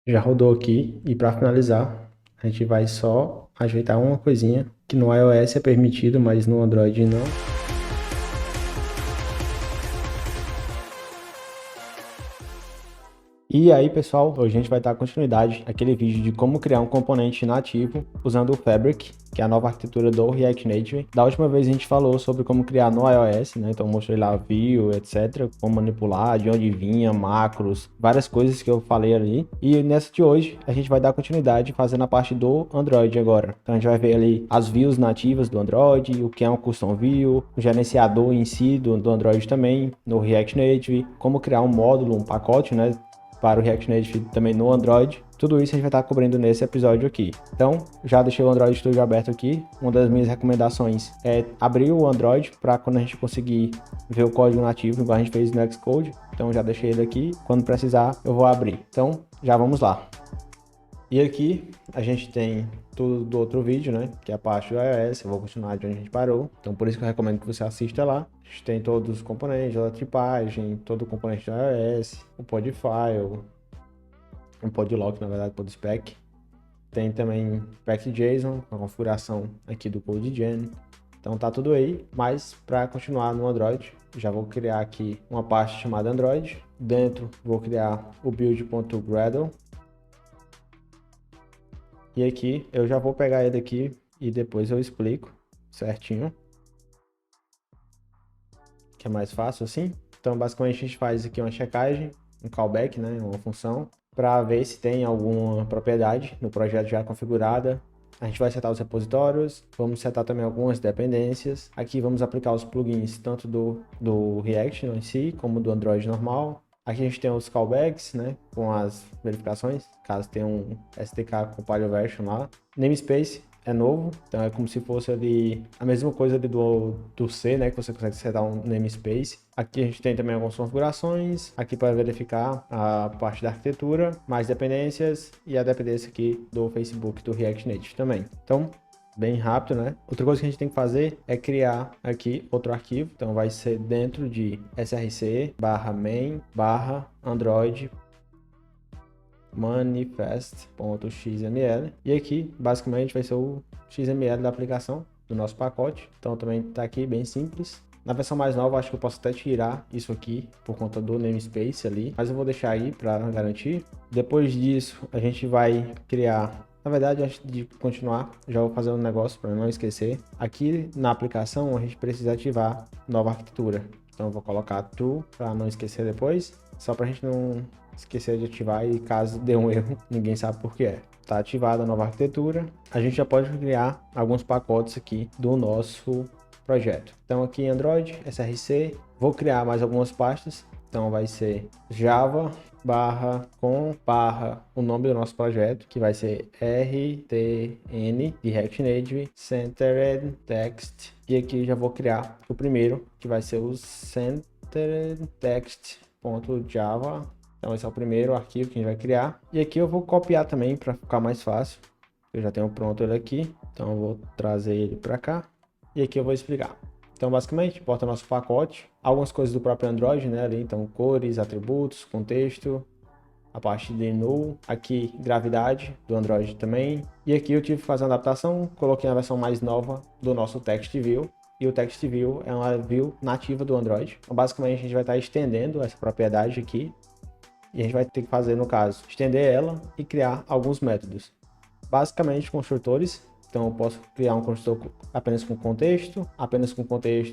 Já rodou aqui e para finalizar, a gente vai só ajeitar uma coisinha que no iOS é permitido, mas no Android não. E aí, pessoal, hoje a gente vai dar continuidade àquele vídeo de como criar um componente nativo usando o Fabric, que é a nova arquitetura do React Native. Da última vez a gente falou sobre como criar no iOS, né? Então eu mostrei lá view, etc, como manipular, de onde vinha, macros, várias coisas que eu falei ali. E nessa de hoje a gente vai dar continuidade fazendo a parte do Android agora. Então a gente vai ver ali as views nativas do Android, o que é um custom view, o gerenciador em si do Android também, no React Native, como criar um módulo, um pacote, né, para o React Native também no Android. Tudo isso a gente vai estar cobrindo nesse episódio aqui. Então, já deixei o Android Studio aberto aqui. Uma das minhas recomendações é abrir o Android para quando a gente conseguir ver o código nativo, igual a gente fez no Xcode. Então, já deixei ele aqui. Quando precisar, eu vou abrir. Então, já vamos lá. E aqui a gente tem tudo do outro vídeo, né? Que é a parte do iOS. Eu vou continuar de onde a gente parou. Então, por isso que eu recomendo que você assista lá. A gente tem todos os componentes, a tipagem, todo o componente do iOS, o podfile, um podlock, na verdade, podspec. Tem também pack.json, a configuração aqui do CodeGen. Então tá tudo aí, mas para continuar no Android, já vou criar aqui uma pasta chamada Android. Dentro vou criar o build.gradle. E aqui eu já vou pegar ele aqui e depois eu explico certinho, que é mais fácil assim. Então basicamente a gente faz aqui uma checagem, um callback, né, uma função, para ver se tem alguma propriedade no projeto já configurada. A gente vai setar os repositórios, vamos setar também algumas dependências. Aqui vamos aplicar os plugins tanto do React em si, como do Android normal. Aqui a gente tem os callbacks, né, com as verificações, caso tenha um SDK compile version lá. Namespace é novo, então é como se fosse ali a mesma coisa ali do C, né, que você consegue setar um namespace. Aqui a gente tem também algumas configurações, aqui para verificar a parte da arquitetura, mais dependências e a dependência aqui do Facebook, do React Native também. Então, bem rápido, né? Outra coisa que a gente tem que fazer é criar aqui outro arquivo. Então vai ser dentro de src/main/android manifest.xml e aqui basicamente vai ser o XML da aplicação do nosso pacote. Então também está aqui bem simples. Na versão mais nova acho que eu posso até tirar isso aqui por conta do namespace ali, mas eu vou deixar aí para garantir. Depois disso a gente vai criar, na verdade, antes de continuar, já vou fazer um negócio para não esquecer. Aqui na aplicação a gente precisa ativar nova arquitetura. Então eu vou colocar true para não esquecer depois, só para a gente não esquecer de ativar e caso dê um erro, ninguém sabe por que é. Está ativada a nova arquitetura. A gente já pode criar alguns pacotes aqui do nosso projeto. Então aqui em Android, src, vou criar mais algumas pastas. Então vai ser java o nome do nosso projeto, que vai ser rtn de React Native Centered Text. E aqui já vou criar o primeiro, que vai ser o centered text.java. Então esse é o primeiro arquivo que a gente vai criar. E aqui eu vou copiar também para ficar mais fácil. Eu já tenho pronto ele aqui, então eu vou trazer ele para cá. E aqui eu vou explicar. Então basicamente, importa nosso pacote, algumas coisas do próprio Android, né, ali, então cores, atributos, contexto, a parte de null, aqui gravidade do Android também. E aqui eu tive que fazer uma adaptação, coloquei a versão mais nova do nosso text view. E o text view é uma view nativa do Android. Então basicamente a gente vai estar estendendo essa propriedade aqui. E a gente vai ter que fazer, no caso, estender ela e criar alguns métodos. Basicamente construtores. Então eu posso criar um construtor apenas com contexto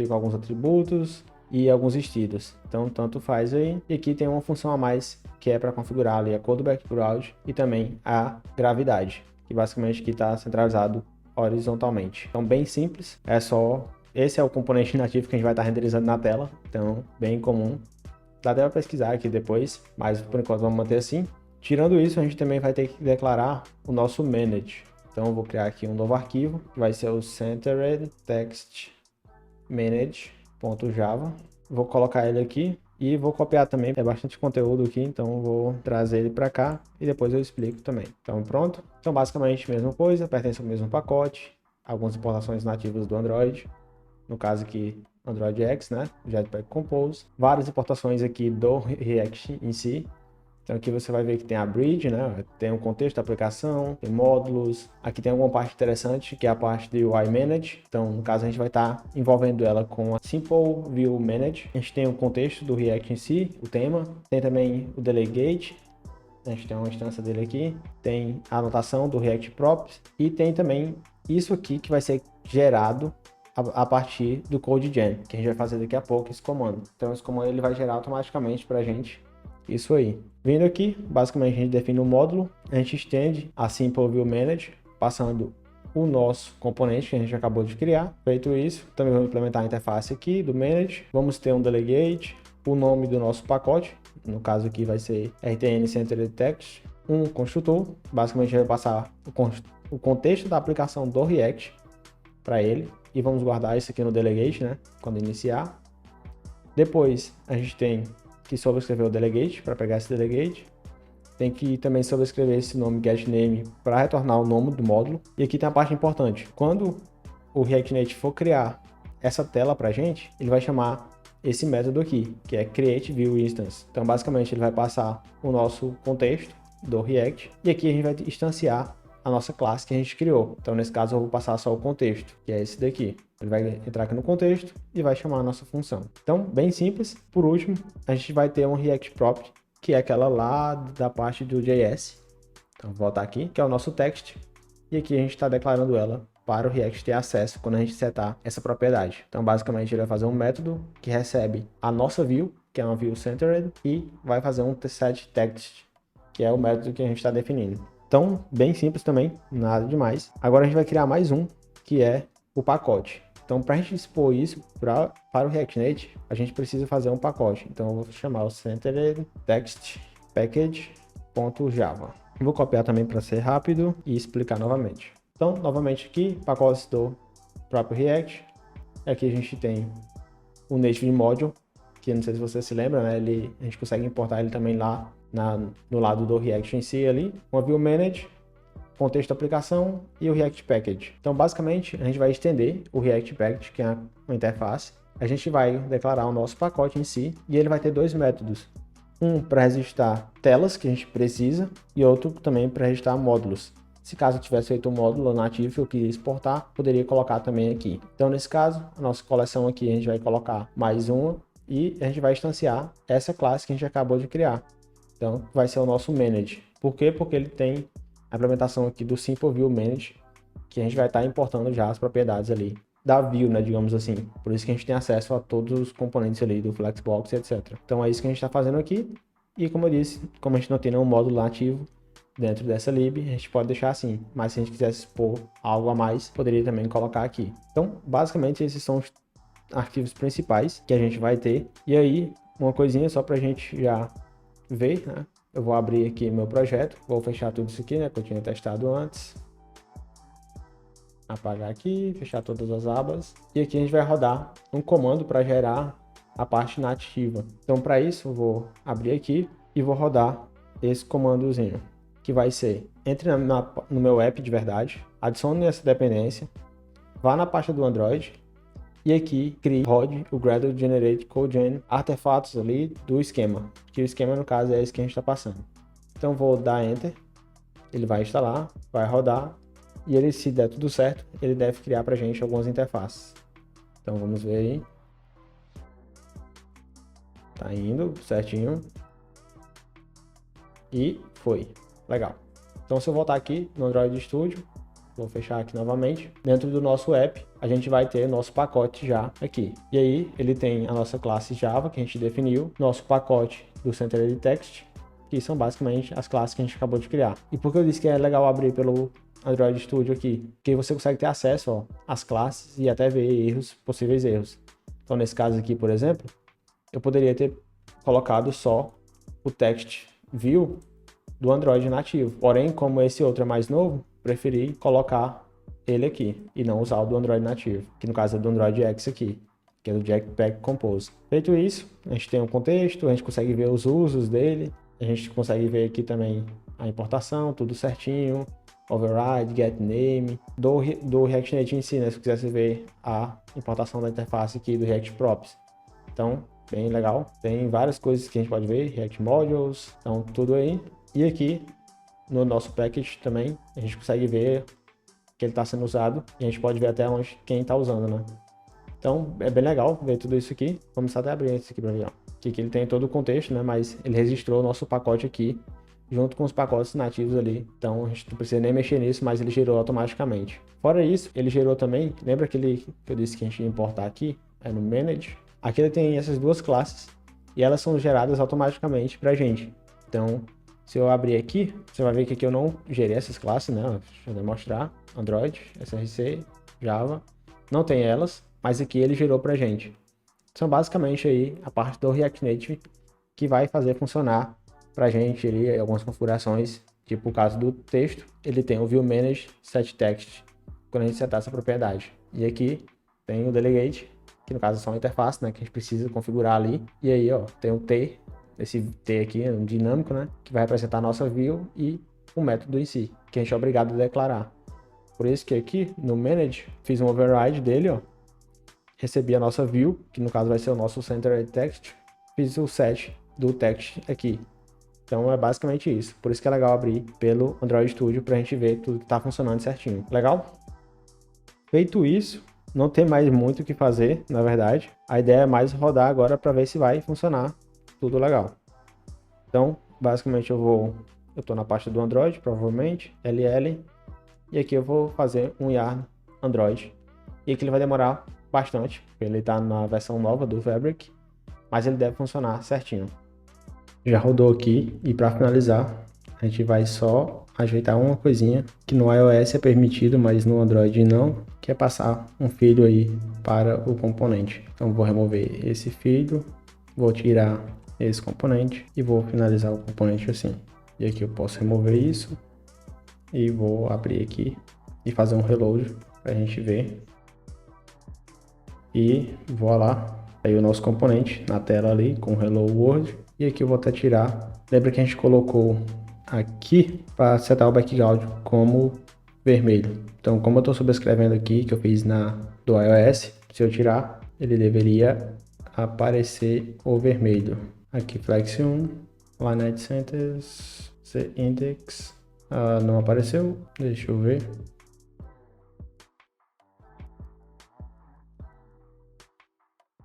e com alguns atributos e alguns estilos. Então tanto faz aí. E aqui tem uma função a mais que é para configurar ali a cor do background e também a gravidade, que basicamente aqui está centralizado horizontalmente. Então bem simples, esse é o componente nativo que a gente vai estar renderizando na tela. Então bem comum. Dá até para pesquisar aqui depois, mas por enquanto vamos manter assim. Tirando isso, a gente também vai ter que declarar o nosso manage. Então eu vou criar aqui um novo arquivo, que vai ser o centered text manage.java. Vou colocar ele aqui e vou copiar também, é bastante conteúdo aqui, então vou trazer ele para cá e depois eu explico também. Então pronto. Então basicamente a mesma coisa, pertence ao mesmo pacote, algumas importações nativas do Android, no caso aqui Android X, né? Jetpack Compose, várias importações aqui do React em si, Então aqui você vai ver que tem a bridge, né? Tem o contexto da aplicação, tem módulos. Aqui tem alguma parte interessante, que é a parte do UI Manage. Então, no caso, a gente vai estar envolvendo ela com a Simple View Manage. A gente tem o contexto do React em si, o tema. Tem também o Delegate. A gente tem uma instância dele aqui. Tem a anotação do React Props. E tem também isso aqui que vai ser gerado a partir do CodeGen, que a gente vai fazer daqui a pouco esse comando. Então, esse comando ele vai gerar automaticamente para a gente isso aí. Vindo aqui, basicamente a gente define um módulo, a gente estende a Simple View Manage, passando o nosso componente que a gente acabou de criar. Feito isso, também vamos implementar a interface aqui do Manage. Vamos ter um Delegate, o nome do nosso pacote, no caso aqui vai ser RTN Centered Text, um construtor, basicamente a gente vai passar o contexto da aplicação do React para ele, e vamos guardar isso aqui no Delegate, né, quando iniciar. Depois a gente tem que sobrescrever o delegate para pegar esse delegate. Tem que também sobrescrever esse nome getName para retornar o nome do módulo. E aqui tem a parte importante. Quando o React Native for criar essa tela para a gente, ele vai chamar esse método aqui, que é createViewInstance. Então, basicamente, ele vai passar o nosso contexto do React. E aqui a gente vai instanciar a nossa classe que a gente criou. Então, nesse caso, eu vou passar só o contexto, que é esse daqui. Ele vai entrar aqui no contexto e vai chamar a nossa função. Então, bem simples. Por último, a gente vai ter um React Prop, que é aquela lá da parte do JS. Então, vou voltar aqui, que é o nosso text. E aqui a gente está declarando ela para o React ter acesso quando a gente setar essa propriedade. Então, basicamente, ele vai fazer um método que recebe a nossa view, que é uma view centered, e vai fazer um setText, que é o método que a gente está definindo. Então, bem simples também, nada demais. Agora a gente vai criar mais um, que é o pacote. Então, para a gente expor isso para o React Native, a gente precisa fazer um pacote. Então, eu vou chamar o Centered Text Package.java. Vou copiar também para ser rápido e explicar novamente. Então, novamente aqui, pacotes do próprio React. Aqui a gente tem o Native Module, que não sei se você se lembra, né? A gente consegue importar ele também lá no lado do React em si ali. Uma View Manage, contexto da aplicação e o React Package. Então, basicamente, a gente vai estender o React Package, que é uma interface. A gente vai declarar o nosso pacote em si e ele vai ter dois métodos. Um para registrar telas que a gente precisa e outro também para registrar módulos. Se caso eu tivesse feito um módulo nativo que eu queria exportar, poderia colocar também aqui. Então, nesse caso, a nossa coleção aqui a gente vai colocar mais uma e a gente vai instanciar essa classe que a gente acabou de criar. Então, vai ser o nosso Manage. Por quê? Porque ele tem a implementação aqui do Simple View Manage, que a gente vai estar importando já as propriedades ali da view, né, digamos assim. Por isso que a gente tem acesso a todos os componentes ali do Flexbox, etc. Então é isso que a gente está fazendo aqui. E como eu disse, como a gente não tem nenhum módulo nativo dentro dessa lib, a gente pode deixar assim. Mas se a gente quisesse expor algo a mais, poderia também colocar aqui. Então, basicamente, esses são os arquivos principais que a gente vai ter. E aí, uma coisinha só para a gente já ver, né? Eu vou abrir aqui meu projeto, vou fechar tudo isso aqui, né, que eu tinha testado antes. Apagar aqui, fechar todas as abas. E aqui a gente vai rodar um comando para gerar a parte nativa. Então, para isso, eu vou abrir aqui e vou rodar esse comandozinho, que vai ser, entre no meu app de verdade, adicione essa dependência, vá na pasta do Android, e aqui rode o Gradle Generate CodeGen artefatos ali do esquema, que o esquema no caso é esse que a gente está passando. Então vou dar Enter, ele vai instalar, vai rodar, e ele, se der tudo certo, ele deve criar para a gente algumas interfaces. Então vamos ver aí. Tá indo certinho. E foi. Legal. Então se eu voltar aqui no Android Studio, vou fechar aqui novamente. Dentro do nosso app, a gente vai ter nosso pacote já aqui. E aí, ele tem a nossa classe Java, que a gente definiu, nosso pacote do Centered Text, que são basicamente as classes que a gente acabou de criar. E por que eu disse que é legal abrir pelo Android Studio aqui? Porque você consegue ter acesso às classes e até ver erros, possíveis erros. Então, nesse caso aqui, por exemplo, eu poderia ter colocado só o text view do Android nativo. Porém, como esse outro é mais novo, preferi colocar ele aqui e não usar o do Android nativo, que no caso é do Android X aqui, que é do Jetpack Compose. Feito isso, a gente tem um contexto, a gente consegue ver os usos dele, a gente consegue ver aqui também a importação, tudo certinho, override, getName, do React Native em si, né, se eu quisesse ver a importação da interface aqui do React Props. Então, bem legal. Tem várias coisas que a gente pode ver, React Modules, então tudo aí. E aqui no nosso package também a gente consegue ver que ele está sendo usado e a gente pode ver até onde quem está usando, né? Então é bem legal ver tudo isso aqui. Vamos até abrir esse aqui para ver, ó. Que ele tem todo o contexto, né? Mas ele registrou o nosso pacote aqui junto com os pacotes nativos ali. Então a gente não precisa nem mexer nisso, mas ele gerou automaticamente. Fora isso, ele gerou também, lembra aquele que eu disse que a gente ia importar aqui? É no Manage. Aqui ele tem essas duas classes e elas são geradas automaticamente pra gente. Então, se eu abrir aqui, você vai ver que aqui eu não gerei essas classes, né? Deixa eu demonstrar. Android, SRC, Java. Não tem elas, mas aqui ele gerou pra gente. São basicamente aí a parte do React Native que vai fazer funcionar pra gente ali algumas configurações, tipo o caso do texto, ele tem o View Manage Set Text, quando a gente setar essa propriedade. E aqui tem o Delegate, que no caso é só uma interface, né, que a gente precisa configurar ali. E aí, ó, tem o T, esse T aqui é um dinâmico, né, que vai representar a nossa view e o método em si, que a gente é obrigado a declarar. Por isso que aqui no Manage, fiz um override dele, ó, recebi a nossa view, que no caso vai ser o nosso Centered Text, fiz o set do text aqui. Então é basicamente isso. Por isso que é legal abrir pelo Android Studio pra gente ver tudo que tá funcionando certinho. Legal? Feito isso, não tem mais muito o que fazer, na verdade. A ideia é mais rodar agora para ver se vai funcionar tudo legal. Então, basicamente eu tô na parte do Android, provavelmente, LL, e aqui eu vou fazer um yarn Android. E aqui ele vai demorar bastante, porque ele tá na versão nova do Fabric, mas ele deve funcionar certinho. Já rodou aqui e para finalizar, a gente vai só ajeitar uma coisinha que no iOS é permitido, mas no Android não, que é passar um filho aí para o componente. Então vou remover esse filho, vou tirar esse componente e vou finalizar o componente assim. E aqui eu posso remover isso e vou abrir aqui e fazer um reload para a gente ver. E vou lá, aí o nosso componente na tela ali com Hello World. E aqui eu vou até tirar. Lembra que a gente colocou aqui para setar o background como vermelho. Então, como eu estou sobrescrevendo aqui, que eu fiz do iOS, se eu tirar, ele deveria aparecer o vermelho. Aqui, Flex 1, Line Centers, Index, não apareceu, deixa eu ver.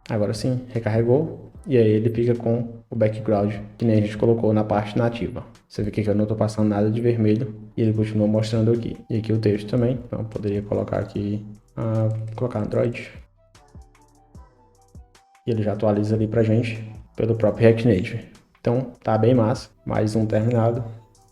Agora sim, recarregou. E aí ele fica com o background que nem a gente colocou na parte nativa. Você vê que eu não estou passando nada de vermelho e ele continua mostrando aqui. E aqui o texto também, então eu poderia colocar aqui, colocar Android. E ele já atualiza ali pra gente pelo próprio React Native. Então tá bem massa, mais um terminado.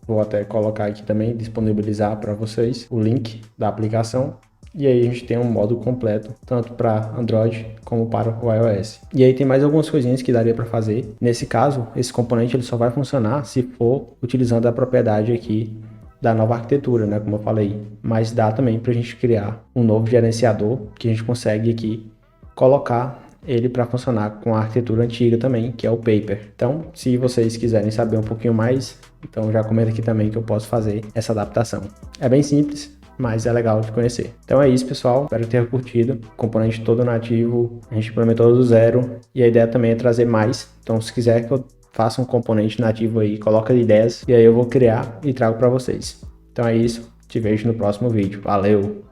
Vou até colocar aqui também, disponibilizar para vocês o link da aplicação. E aí a gente tem um módulo completo, tanto para Android como para o iOS. E aí tem mais algumas coisinhas que daria para fazer. Nesse caso, esse componente ele só vai funcionar se for utilizando a propriedade aqui da nova arquitetura, né, como eu falei. Mas dá também para a gente criar um novo gerenciador que a gente consegue aqui colocar ele para funcionar com a arquitetura antiga também, que é o Paper. Então, se vocês quiserem saber um pouquinho mais, então já comenta aqui também que eu posso fazer essa adaptação. É bem simples, mas é legal de conhecer. Então é isso, pessoal. Espero ter curtido. Componente todo nativo, a gente implementou do zero. E a ideia também é trazer mais. Então se quiser que eu faça um componente nativo aí, coloca ideias e aí eu vou criar e trago para vocês. Então é isso. Te vejo no próximo vídeo. Valeu!